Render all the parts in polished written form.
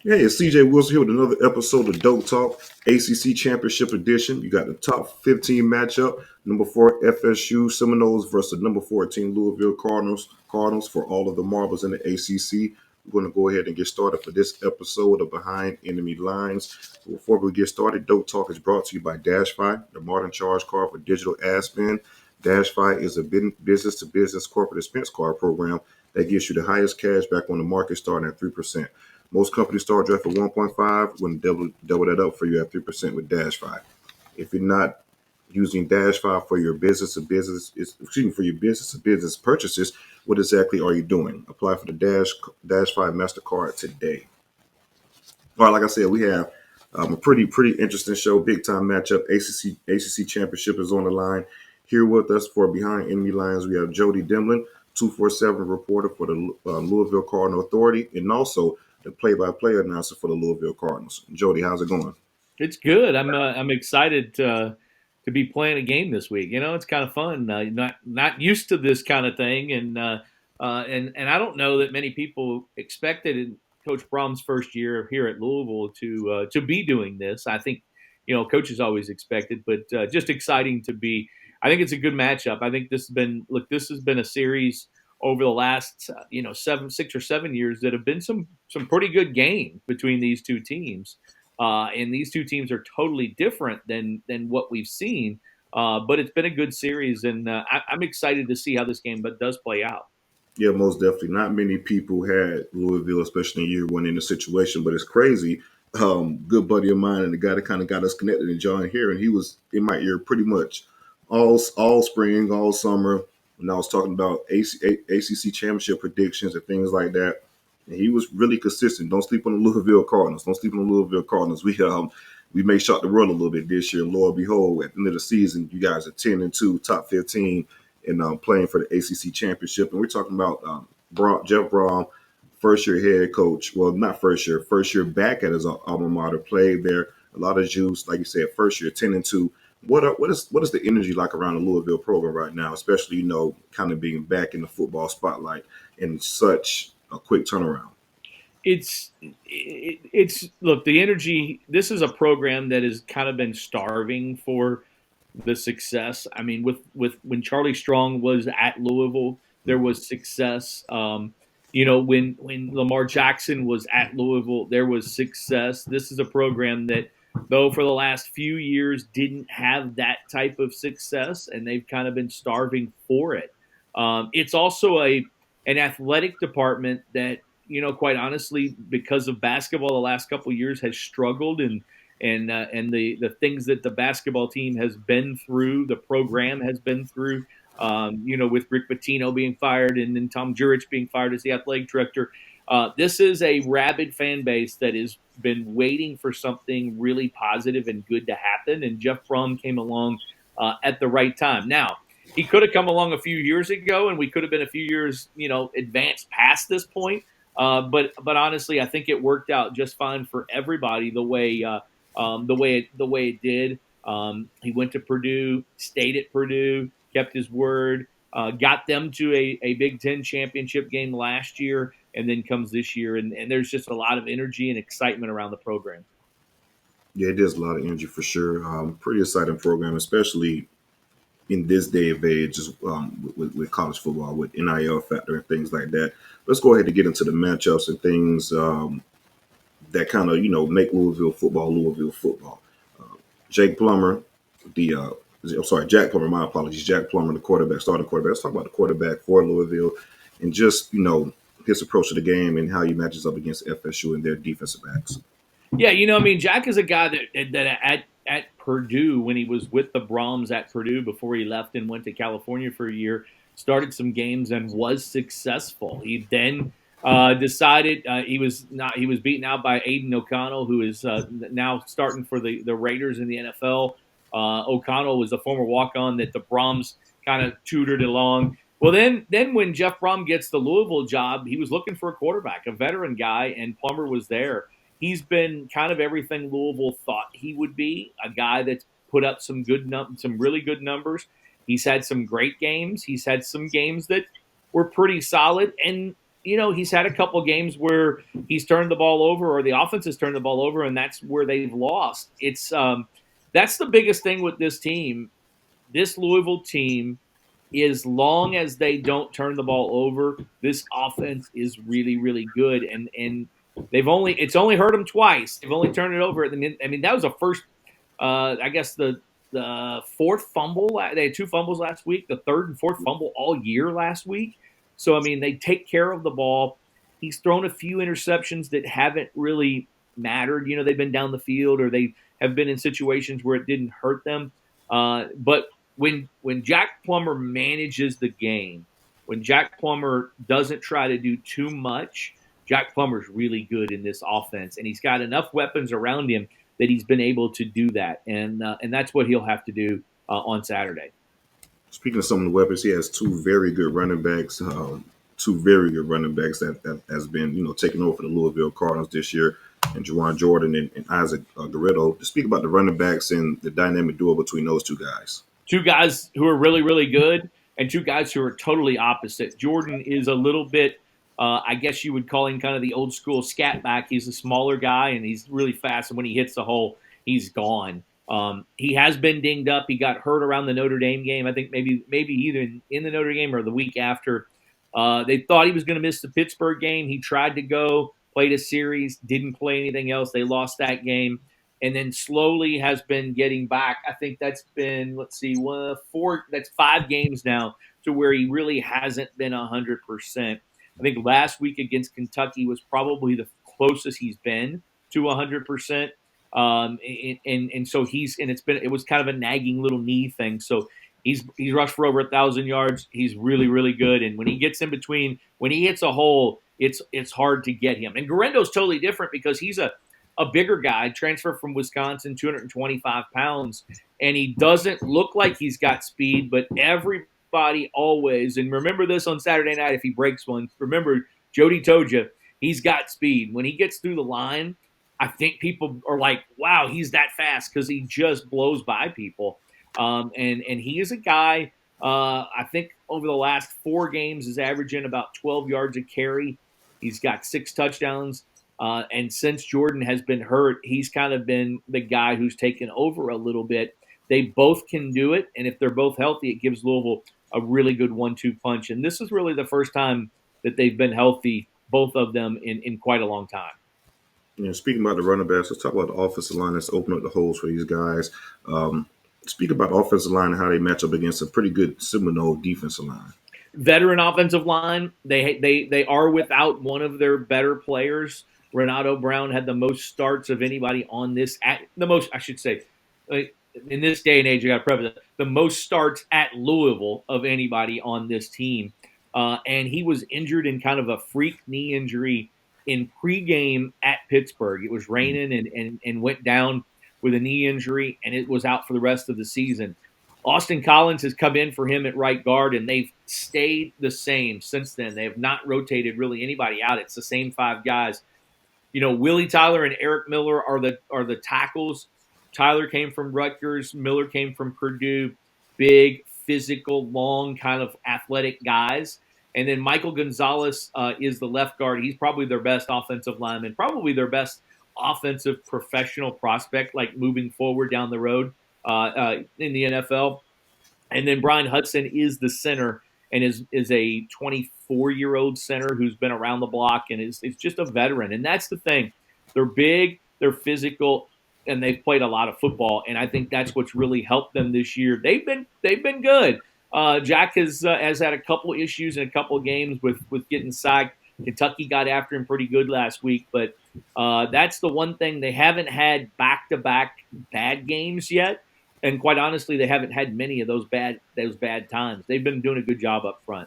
Hey, it's CJ Wilson here with another episode of Dope Talk, ACC Championship Edition. You got the top 15 matchup. Number 4 FSU Seminoles versus number 14 Louisville Cardinals for all of the marbles in the ACC. We're going to go ahead and get started for this episode of Behind Enemy Lines. Before we get started, Dope Talk is brought to you by DASH.FI, the modern charge card for digital ad spend. DASH.FI is a business-to-business corporate expense card program that gives you the highest cash back on the market starting at 3%. Most companies start draft at 1.5. When double that up for you at 3% with DASH.FI. If you're not using DASH.FI for your for your business to business purchases, what exactly are you doing? Apply for the DASH.FI Mastercard today. All right, like I said, we have a pretty interesting show. Big time matchup. ACC Championship is on the line. Here with us for Behind Enemy Lines, we have Jody Demlin, 247 reporter for the Louisville Cardinal Authority, and also the play-by-play announcer for the Louisville Cardinals. Jody, how's it going? It's good. I'm excited to be playing a game this week. It's kind of fun. Not used to this kind of thing, and I don't know that many people expected in Coach Brom's first year here at Louisville to be doing this. I think coaches always expected, but just exciting to be. I think it's a good matchup. I think this has been a series over the last 6 or 7 years that have been some pretty good games between these two teams. And these two teams are totally different than what we've seen. But it's been a good series, and I'm excited to see how this game does play out. Yeah, most definitely. Not many people had Louisville, especially in year one, in the situation, but it's crazy. Good buddy of mine and the guy that kind of got us connected, and John here, and he was in my ear pretty much all spring, all summer, when I was talking about ACC championship predictions and things like that. And he was really consistent. Don't sleep on the Louisville Cardinals. Don't sleep on the Louisville Cardinals. We may shock the world a little bit this year. Lord behold, at the end of the season, you guys are 10-2, top 15, and playing for the ACC championship. And we're talking about Jeff Brom, first year head coach. Well, not first year back at his alma mater, played there. A lot of juice, like you said, first year 10-2. What is the energy like around the Louisville program right now, especially kind of being back in the football spotlight in such a quick turnaround? It's look, the energy. This is a program that has kind of been starving for the success. I mean, with when Charlie Strong was at Louisville, there was success. When Lamar Jackson was at Louisville, there was success. This is a program that, though, for the last few years didn't have that type of success, and they've kind of been starving for it. It's also an athletic department that, quite honestly, because of basketball, the last couple of years has struggled, and the things that the basketball team has been through, the program has been through. With Rick Pitino being fired and then Tom Jurich being fired as the athletic director. This is a rabid fan base that has been waiting for something really positive and good to happen, and Jeff Brom came along at the right time. Now, he could have come along a few years ago, and we could have been a few years, advanced past this point. But honestly, I think it worked out just fine for everybody the way it did. He went to Purdue, stayed at Purdue, kept his word, got them to a Big Ten championship game last year, and then comes this year, and there's just a lot of energy and excitement around the program. Yeah, it is a lot of energy for sure. Pretty exciting program, especially in this day of age, just with college football, with NIL factor and things like that. Let's go ahead and get into the matchups and things that kind of make Louisville football Louisville football. Jake Plummer, the I'm sorry, Jack Plummer. My apologies, Jack Plummer, the quarterback, starting quarterback. Let's talk about the quarterback for Louisville and just his approach to the game and how he matches up against FSU and their defensive backs. Yeah, I mean, Jack is a guy that at Purdue, when he was with the Brahms at Purdue before he left and went to California for a year, started some games and was successful. He then decided he was beaten out by Aiden O'Connell, who is now starting for the Raiders in the NFL. O'Connell was a former walk-on that the Brahms kind of tutored along. Well, then when Jeff Brom gets the Louisville job, he was looking for a quarterback, a veteran guy, and Plummer was there. He's been kind of everything Louisville thought he would be, a guy that's put up some really good numbers. He's had some great games. He's had some games that were pretty solid, and he's had a couple games where he's turned the ball over, or the offense has turned the ball over, and that's where they've lost. That's the biggest thing with this team. This Louisville team, as long as they don't turn the ball over, this offense is really, really good. And it's only hurt them twice. They've only turned it over. I mean, that was the first. I guess the fourth fumble. They had two fumbles last week. The third and fourth fumble all year last week. So I mean, they take care of the ball. He's thrown a few interceptions that haven't really mattered. They've been down the field, or they have been in situations where it didn't hurt them. But when Jack Plummer manages the game, when Jack Plummer doesn't try to do too much, Jack Plummer's really good in this offense, and he's got enough weapons around him that he's been able to do that, and that's what he'll have to do on Saturday. Speaking of some of the weapons, he has two very good running backs. Two very good running backs that has been taking over for the Louisville Cardinals this year, and Juwan Jordan and Isaac Garretto. To speak about the running backs and the dynamic duo between those two guys. Two guys who are really, really good, and two guys who are totally opposite. Jordan is a little bit, I guess you would call him kind of the old school scat back. He's a smaller guy, and he's really fast, and when he hits the hole, he's gone. He has been dinged up. He got hurt around the Notre Dame game. I think maybe either in the Notre Dame or the week after. They thought he was going to miss the Pittsburgh game. He tried to go, played a series, didn't play anything else. They lost that game. And then slowly has been getting back. I think that's been, that's 5 games now to where he really hasn't been 100%. I think last week against Kentucky was probably the closest he's been to 100%. And so it was kind of a nagging little knee thing. So he's rushed for over 1,000 yards. He's really, really good. And when he gets in between, when he hits a hole, it's hard to get him. And Garendo's totally different because he's a bigger guy, transferred from Wisconsin, 225 pounds, and he doesn't look like he's got speed, but everybody always, and remember this on Saturday night if he breaks one, remember Jody told you, he's got speed. When he gets through the line, I think people are like, wow, he's that fast because he just blows by people. And he is a guy, I think over the last 4 games is averaging about 12 yards a carry. He's got 6 touchdowns. And since Jordan has been hurt, he's kind of been the guy who's taken over a little bit. They both can do it, and if they're both healthy, it gives Louisville a really good 1-2 punch. And this is really the first time that they've been healthy, both of them, in quite a long time. Speaking about the running backs, let's talk about the offensive line that's opened up the holes for these guys. Speak about offensive line and how they match up against a pretty good Seminole defensive line. Veteran offensive line, they are without one of their better players. Renato Brown had the most starts of anybody on this. I should say, in this day and age, you got to preface it, the most starts at Louisville of anybody on this team. And he was injured in kind of a freak knee injury in pregame at Pittsburgh. It was raining and went down with a knee injury, and it was out for the rest of the season. Austin Collins has come in for him at right guard, and they've stayed the same since then. They have not rotated really anybody out. It's the same 5 guys. Willie Tyler and Eric Miller are the tackles. Tyler came from Rutgers. Miller came from Purdue. Big, physical, long, kind of athletic guys. And then Michael Gonzalez is the left guard. He's probably their best offensive lineman, probably their best offensive professional prospect, like moving forward down the road in the NFL. And then Brian Hudson is the center and is a 24-year-old center who's been around the block and is just a veteran. And that's the thing. They're big, they're physical, and they've played a lot of football. And I think that's what's really helped them this year. They've been good. Jack has had a couple issues in a couple of games with getting sacked. Kentucky got after him pretty good last week, but that's the one thing. They haven't had back-to-back bad games yet. And quite honestly, they haven't had many of those bad times. They've been doing a good job up front.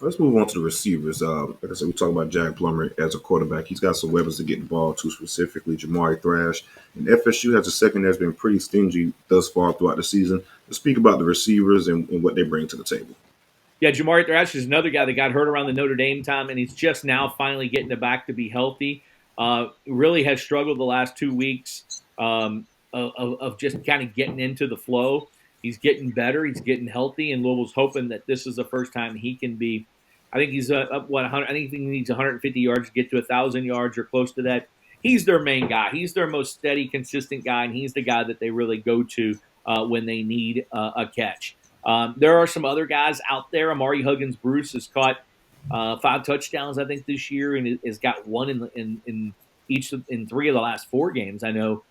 Let's move on to the receivers. Like I said, we talk about Jack Plummer as a quarterback. He's got some weapons to get the ball to, specifically Jamari Thrash. And FSU has a second that's been pretty stingy thus far throughout the season. Let's speak about the receivers and what they bring to the table. Yeah, Jamari Thrash is another guy that got hurt around the Notre Dame time, and he's just now finally getting it back to be healthy. Really has struggled the last 2 weeks. Of just kind of getting into the flow. He's getting better. He's getting healthy, and Louisville's hoping that this is the first time he can be. I think he's up 100. I think he needs 150 yards to get to 1,000 yards or close to that. He's their main guy. He's their most steady, consistent guy, and he's the guy that they really go to when they need a catch. There are some other guys out there. Amari Huggins-Bruce has caught 5 touchdowns, I think, this year, and has got one in in 3 of the last 4 games. I know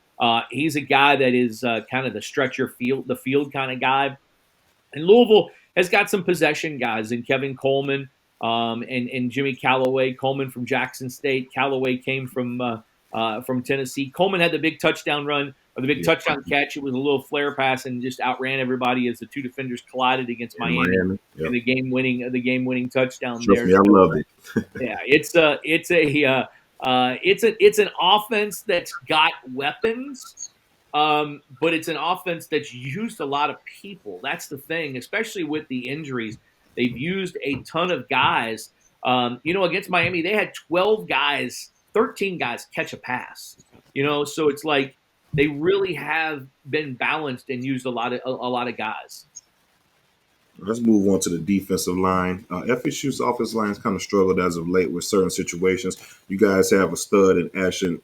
he's a guy that is kind of the stretcher the field kind of guy. And Louisville has got some possession guys in Kevin Coleman and Jimmy Callaway. Coleman from Jackson State. Callaway came from Tennessee. Coleman had the big touchdown run, or the big touchdown catch. It was a little flare pass and just outran everybody as the 2 defenders collided against Miami. Yep. And the game winning touchdown Trust there. me, I love it. Yeah, it's an offense that's got weapons. But it's an offense that's used a lot of people. That's the thing, especially with the injuries. They've used a ton of guys. Against Miami, they had 12 guys, 13 guys catch a pass. So it's like they really have been balanced and used a lot of guys. Let's move on to the defensive line. FSU's offensive line has kind of struggled as of late with certain situations. You guys have a stud in Ashton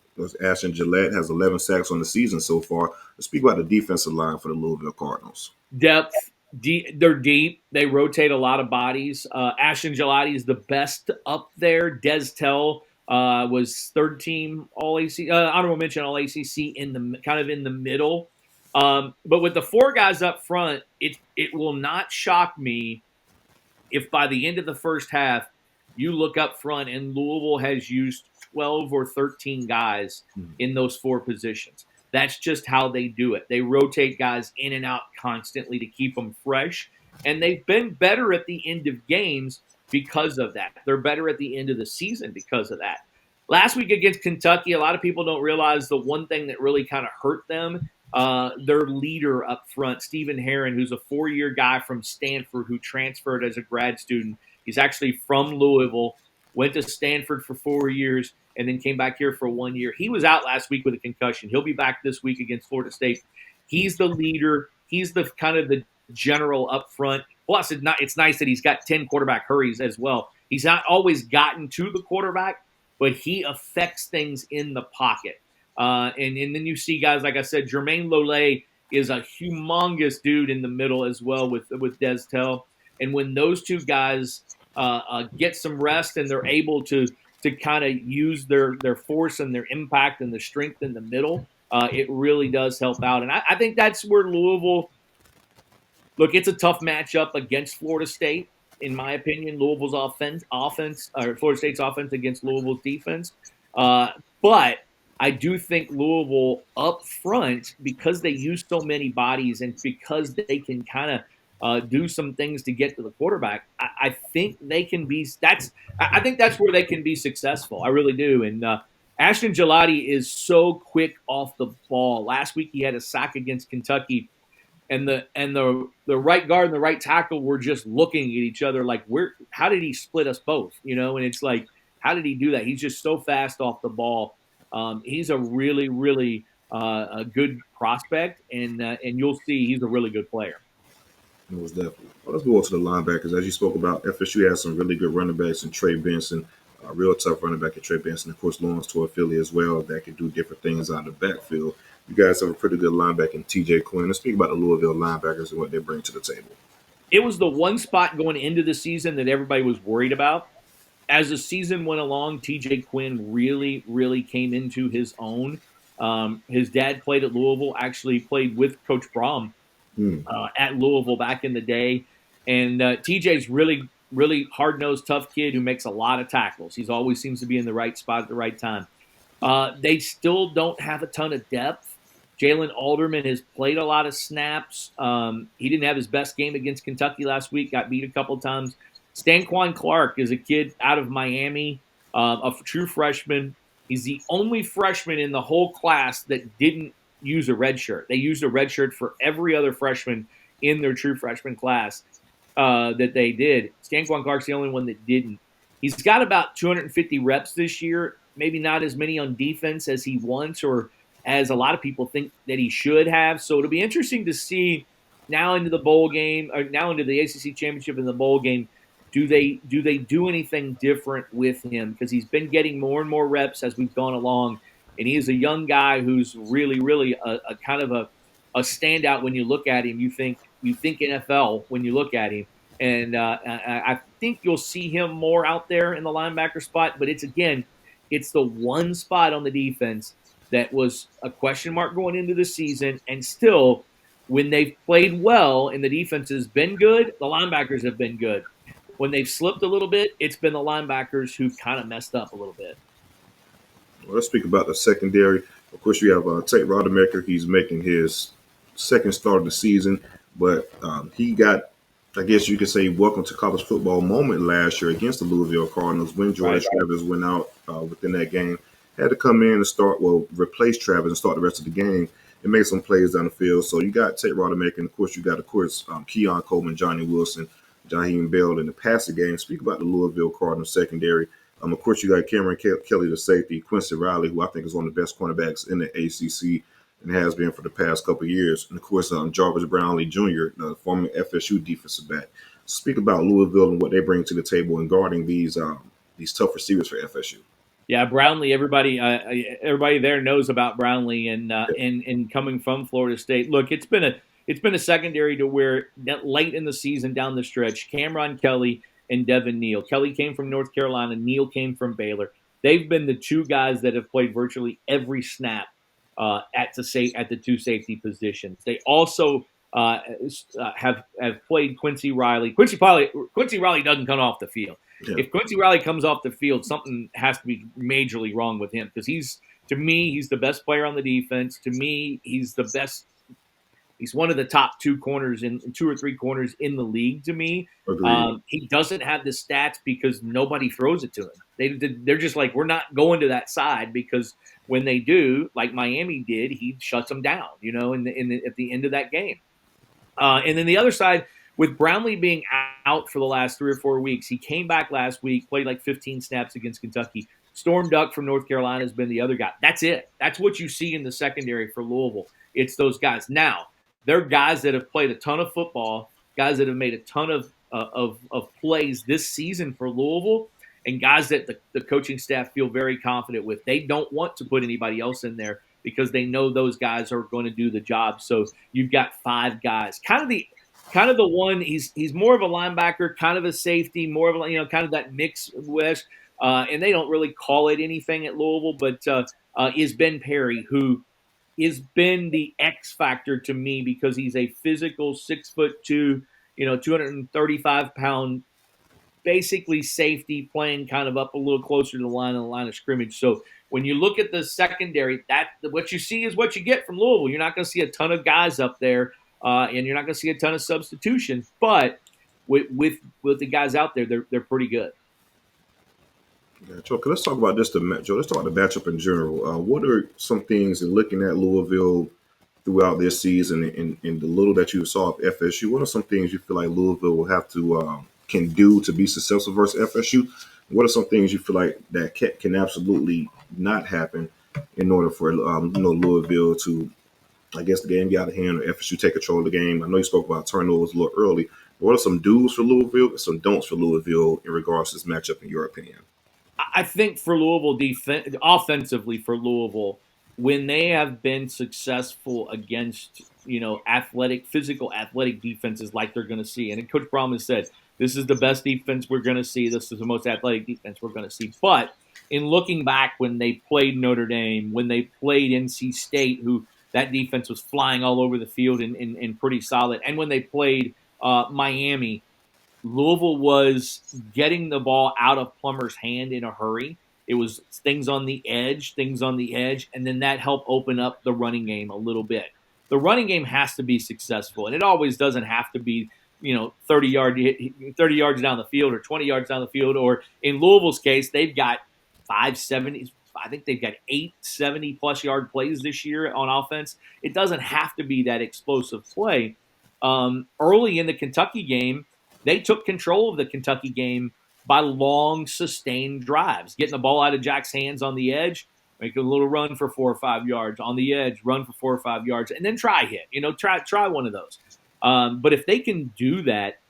Gillette, has 11 sacks on the season so far. Let's speak about the defensive line for the Louisville Cardinals. Depth. They're deep. They rotate a lot of bodies. Ashton Gillette is the best up there. Destel was 3rd team All ACC, honorable mention All ACC in the middle. But with the 4 guys up front, it will not shock me if by the end of the first half you look up front and Louisville has used 12 or 13 guys in those 4 positions. That's just how they do it. They rotate guys in and out constantly to keep them fresh, and they've been better at the end of games because of that. They're better at the end of the season because of that. Last week against Kentucky, a lot of people don't realize the one thing that really kind of hurt them. Their leader up front, Stephen Herron, who's a 4-year guy from Stanford who transferred as a grad student. He's actually from Louisville, went to Stanford for 4 years, and then came back here for 1 year. He was out last week with a concussion. He'll be back this week against Florida State. He's the leader. He's the kind of the general up front. Plus, it's nice that he's got 10 quarterback hurries as well. He's not always gotten to the quarterback, but he affects things in the pocket. And then you see guys, like I said, Jermaine Lole is a humongous dude in the middle as well with Destel. And when those 2 guys get some rest and they're able to kind of use their force and their impact and the strength in the middle, it really does help out. And I think that's where Louisville – look, it's a tough matchup against Florida State, in my opinion. Louisville's offense or Florida State's offense against Louisville's defense. But I do think Louisville up front, because they use so many bodies and because they can kind of do some things to get to the quarterback, I think they can be. I think that's where they can be successful. I really do. And Ashton Gillette is so quick off the ball. Last week he had a sack against Kentucky, and the right guard and the right tackle were just looking at each other like, how did he split us both? And it's like, how did he do that? He's just so fast off the ball. He's a really, really a good prospect, and you'll see he's a really good player. Most definitely. Well, let's go on to the linebackers. As you spoke about, FSU has some really good running backs, and Trey Benson, a real tough running back at Trey Benson. Of course, Lawrence Toafili as well, that can do different things out of the backfield. You guys have a pretty good linebacker in TJ Quinn. Let's speak about the Louisville linebackers and what they bring to the table. It was the one spot going into the season that everybody was worried about. As the season went along, TJ Quinn really, really came into his own. His dad played at Louisville, actually played with Coach Brom at Louisville back in the day. And TJ's really, really hard-nosed, tough kid who makes a lot of tackles. He always seems to be in the right spot at the right time. They still don't have a ton of depth. Jalen Alderman has played a lot of snaps. He didn't have his best game against Kentucky last week, got beat a couple of times. Stanquan Clark is a kid out of Miami, a true freshman. He's the only freshman in the whole class that didn't use a red shirt. They used a red shirt for every other freshman in their true freshman class that they did. Stanquan Clark's the only one that didn't. He's got about 250 reps this year, maybe not as many on defense as he wants or as a lot of people think that he should have. So it'll be interesting to see now into the bowl game, or now into the ACC championship and the bowl game, do they do anything different with him? Because he's been getting more and more reps as we've gone along, and he is a young guy who's really a kind of a standout. When you look at him, you think NFL when you look at him, and I think you'll see him more out there in the linebacker spot. But it's the one spot on the defense that was a question mark going into the season, and still, when they've played well and the defense has been good, the linebackers have been good. When they've slipped a little bit, it's been the linebackers who've kind of messed up a little bit. Well, let's speak about the secondary. Of course, you have Tate Rodemaker. He's making his second start of the season, but he got, I guess you could say, welcome to college football moment last year against the Louisville Cardinals when George Travis went out within that game. Had to come in and replace Travis and start the rest of the game and make some plays down the field. So you got Tate Rodemaker, and of course, you got, Keon Coleman, Johnny Wilson, Jaheim Bell in the passing game. Speak about the Louisville Cardinals secondary. Of course, you got Cameron Kelly, the safety, Quincy Riley, who I think is one of the best cornerbacks in the ACC and has been for the past couple of years. And of course, Jarvis Brownlee Jr., the former FSU defensive back. Speak about Louisville and what they bring to the table in guarding these tough receivers for FSU. Yeah, Brownlee. Everybody there knows about Brownlee, and coming from Florida State. Look, it's been a secondary to where late in the season down the stretch, Cameron Kelly and Devin Neal. Kelly came from North Carolina. Neal came from Baylor. They've been the two guys that have played virtually every snap at the two safety positions. They also have played Quincy Riley. Quincy Riley doesn't come off the field. Yeah. If Quincy Riley comes off the field, something has to be majorly wrong with him, because to me, he's the best player on the defense. To me, he's the best. He's one of the top two or three corners in the league to me. He doesn't have the stats because nobody throws it to him. They're just like, we're not going to that side, because when they do, like Miami did, he shuts them down, at the end of that game. And then the other side, with Brownlee being out for the last 3 or 4 weeks, he came back last week, played like 15 snaps against Kentucky. Storm Duck from North Carolina has been the other guy. That's it. That's what you see in the secondary for Louisville. It's those guys. Now, they're guys that have played a ton of football, guys that have made a ton of plays this season for Louisville, and guys that the coaching staff feel very confident with. They don't want to put anybody else in there because they know those guys are going to do the job. So you've got 5 guys. Kind of the one, he's more of a linebacker, kind of a safety, more of a, kind of that mix with, and they don't really call it anything at Louisville, but is Ben Perry, who has been the X factor to me, because he's a physical 6'2", 235-pound, basically safety, playing kind of up a little closer to the line of scrimmage. So when you look at the secondary, what you see is what you get from Louisville. You're not going to see a ton of guys up there, and you're not going to see a ton of substitutions. But with the guys out there, they're pretty good. Yeah, Joe, let's talk about Let's talk about the matchup in general. What are some things in looking at Louisville throughout this season and the little that you saw of FSU? What are some things you feel like Louisville will have to can do to be successful versus FSU? What are some things you feel like that can absolutely not happen in order for Louisville to, I guess, the game get out of hand, or FSU take control of the game? I know you spoke about turnovers a little early. What are some do's for Louisville and some don'ts for Louisville in regards to this matchup, in your opinion? I think for Louisville, offensively for Louisville, when they have been successful against, physical athletic defenses like they're going to see, and Coach Brown has said, this is the best defense we're going to see. This is the most athletic defense we're going to see. But in looking back, when they played Notre Dame, when they played NC State, who that defense was flying all over the field and pretty solid, and when they played Miami, Louisville was getting the ball out of Plummer's hand in a hurry. It was things on the edge, and then that helped open up the running game a little bit. The running game has to be successful, and it always doesn't have to be 30 yards down the field or 20 yards down the field. Or in Louisville's case, they've got 570. I think they've got 8 70-plus yard plays this year on offense. It doesn't have to be that explosive play. Early in the Kentucky game, they took control of the Kentucky game by long, sustained drives, getting the ball out of Jack's hands on the edge, make a little run for 4 or 5 yards on the edge, run for 4 or 5 yards, and then try hit. Try one of those. But if they can do that,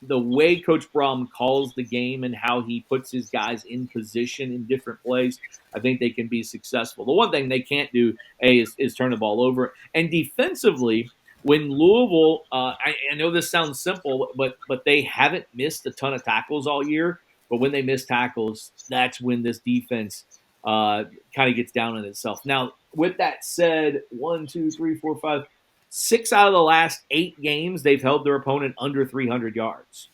the way Coach Brom calls the game and how he puts his guys in position in different plays, I think they can be successful. The one thing they can't do, is turn the ball over. And defensively, when Louisville, I know this sounds simple, but they haven't missed a ton of tackles all year. But when they miss tackles, that's when this defense kind of gets down on itself. Now, with that said, 6 out of the last 8 games, they've held their opponent under 300 yards.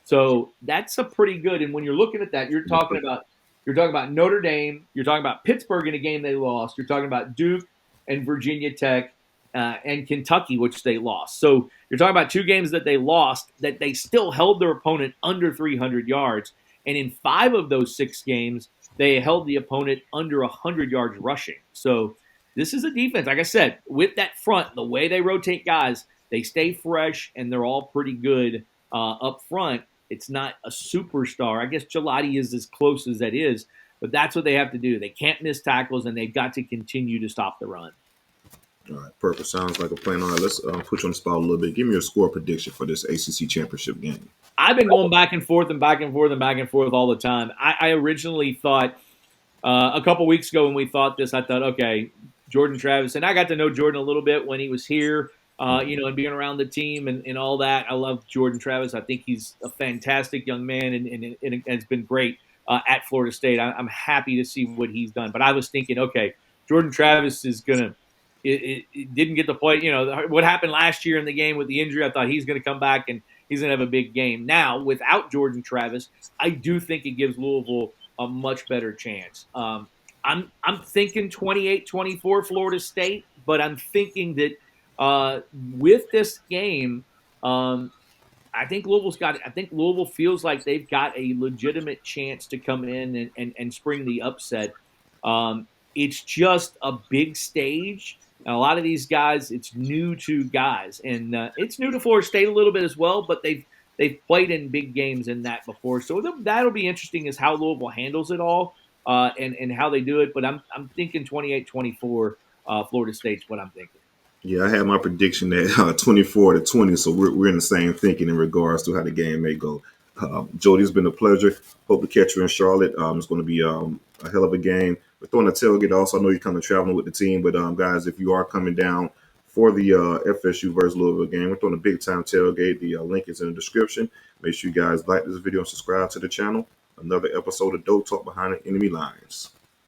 So that's a pretty good. And when you're looking at that, you're talking about Notre Dame, you're talking about Pittsburgh in a game they lost, you're talking about Duke and Virginia Tech and Kentucky, which they lost. So you're talking about 2 games that they lost that they still held their opponent under 300 yards. And in 5 of those 6 games, they held the opponent under 100 yards rushing. So this is a defense, like I said, with that front, the way they rotate guys, they stay fresh and they're all pretty good up front. It's not a superstar. I guess Gelati is as close as that is, but that's what they have to do. They can't miss tackles, and they've got to continue to stop the run. All right, perfect. Sounds like a plan. All right, let's put you on the spot a little bit. Give me your score prediction for this ACC championship game. I've been going back and forth and back and forth and back and forth all the time. I originally thought a couple weeks ago when we thought this, I thought, okay, Jordan Travis, and I got to know Jordan a little bit when he was here, and being around the team and all that. I love Jordan Travis. I think he's a fantastic young man and it's been great at Florida State. I'm happy to see what he's done. But I was thinking, okay, Jordan Travis is going to – it didn't get to play. What happened last year in the game with the injury, I thought he's going to come back and he's going to have a big game. Now, without Jordan Travis, I do think it gives Louisville a much better chance. I'm thinking 28-24 Florida State, but I'm thinking that with this game, I think Louisville feels like they've got a legitimate chance to come in and spring the upset. It's just a big stage. And a lot of these guys, it's new to guys, and it's new to Florida State a little bit as well. But they've played in big games in that before, so that'll be interesting as how Louisville handles it all. And how they do it, but I'm thinking 28-24 Florida State's what I'm thinking. Yeah, I had my prediction at 24-20, so we're in the same thinking in regards to how the game may go. Jody, it's been a pleasure. Hope to catch you in Charlotte. It's going to be a hell of a game. We're throwing a tailgate also. I know you're kind of traveling with the team, but guys, if you are coming down for the FSU versus Louisville game, we're throwing a big-time tailgate. The link is in the description. Make sure you guys like this video and subscribe to the channel. Another episode of Dope Talk Behind the Enemy Lines.